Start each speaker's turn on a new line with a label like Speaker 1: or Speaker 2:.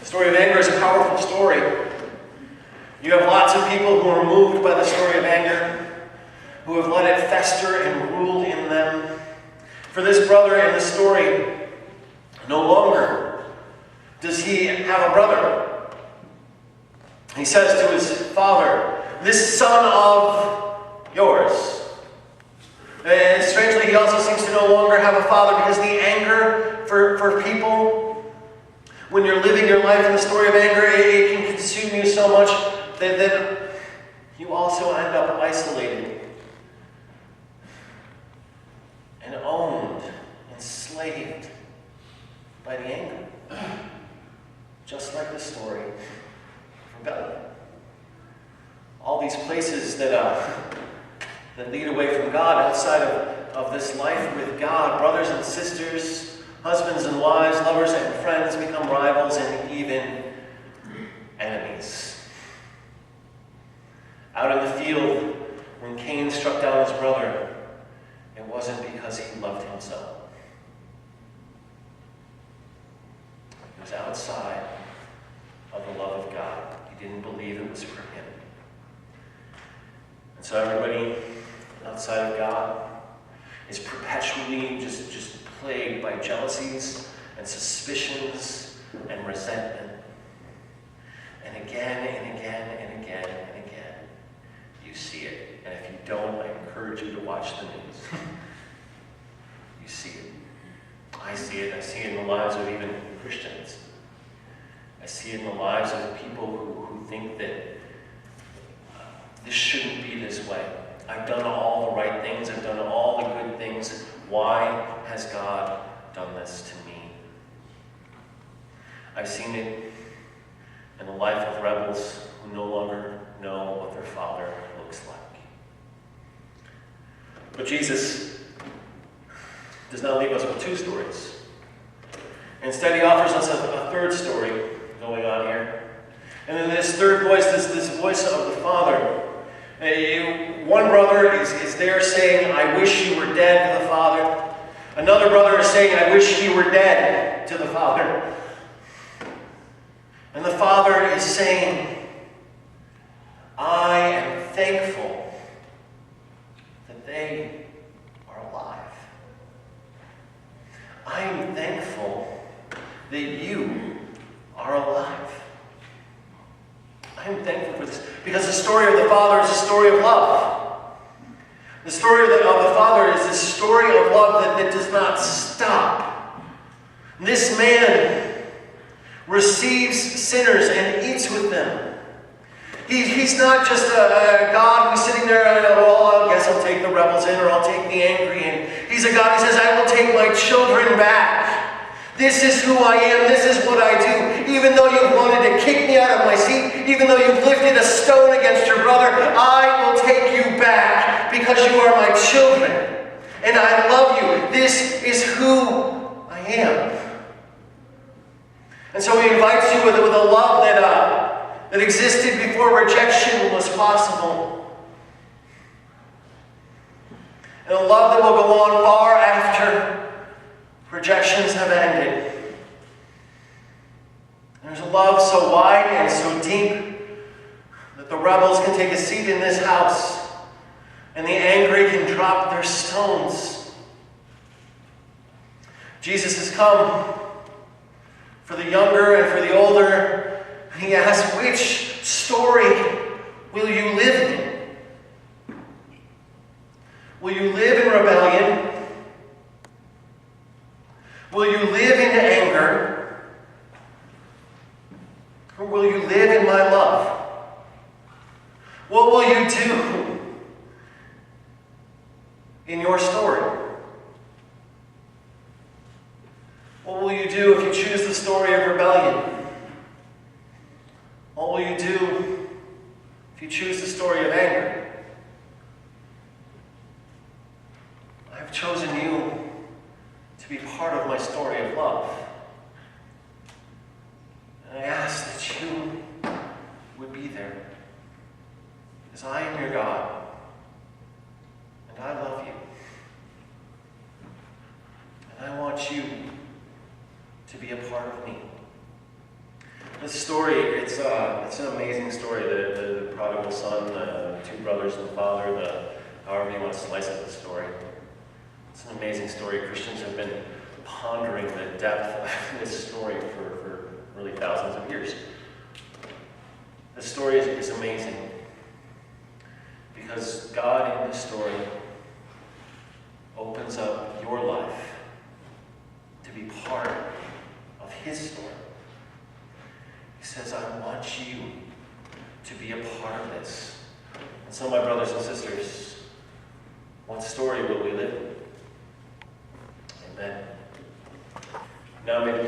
Speaker 1: story of anger is a powerful story. You have lots of people who are moved by the story of anger, who have let it fester and rule in them. For this brother in the story, no longer does he have a brother. He says to his father, "This son of yours." And strangely, he also seems to no longer have a father, because the anger for people, when you're living your life in the story of anger, it can consume you so much that you also end up isolated and owned, enslaved by the anger. Just like the story of rebellion. All these places that lead away from God, outside of this life with God, brothers and sisters, husbands and wives, lovers and friends become rivals and even enemies. Out in the field, when Cain struck down his brother, it wasn't because he loved him so. It was outside of the love of God. He didn't believe it was for him. And so everybody outside of God is perpetually just plagued by jealousies and suspicions and resentment. And again and again and again and again, you see it. And if you don't, I encourage you to watch the news. You see it. I see it. I see it in the lives of even Christians. I see it in the lives of people who think that this shouldn't be this way. I've done all the right things. I've done all the good things. Why has God done this to me? I've seen it in the life of rebels who no longer know what their Father looks like. But Jesus does not leave us with two stories. Instead, he offers us a third story going on here. And in this third voice, this voice of the Father, one brother is there saying, "I wish you were dead," to the Father. Another brother is saying, "I wish you were dead," to the Father. And the Father is saying, "I am thankful that they are alive. I am thankful that you are alive." I am thankful for this, because the story of the Father is a story of love. The story of the Father is a story of love that does not stop. This man receives sinners and eats with them. He's not just a God who's sitting there, "Well, I guess I'll take the rebels in, or I'll take the angry in." He's a God who says, "I will take my children back. This is who I am. This is what I do. Even though you've wanted to kick me out of my seat, even though you've lifted a stone against your brother, I will take you back because you are my children. And I love you. This is who I am." And so he invites you with a love that existed before rejection was possible. And a love that will go on far after rejections have ended. There's a love so wide and so deep that the rebels can take a seat in this house and the angry can drop their stones. Jesus has come for the younger and for the older. He asks, which story will you live in? Will you live in rebellion? Will you live in anger? Or will you live in my love? What will you do in your story? What will you do if you choose the story of rebellion? What will you do if you choose the story of anger? I've chosen you to be part of my story of love. And I ask that you would be there, because I am your God, and I love you. And I want you to be a part of me. This story, it's an amazing story. The prodigal son, the two brothers and the father, however you want to slice it, the story. It's an amazing story. Christians have been pondering the depth of this story for really thousands of years. The story is amazing because God in this story opens up your life to be part of His story. He says, I want you to be a part of this. And so, my brothers and sisters, what story will we live in? Amen. Now may the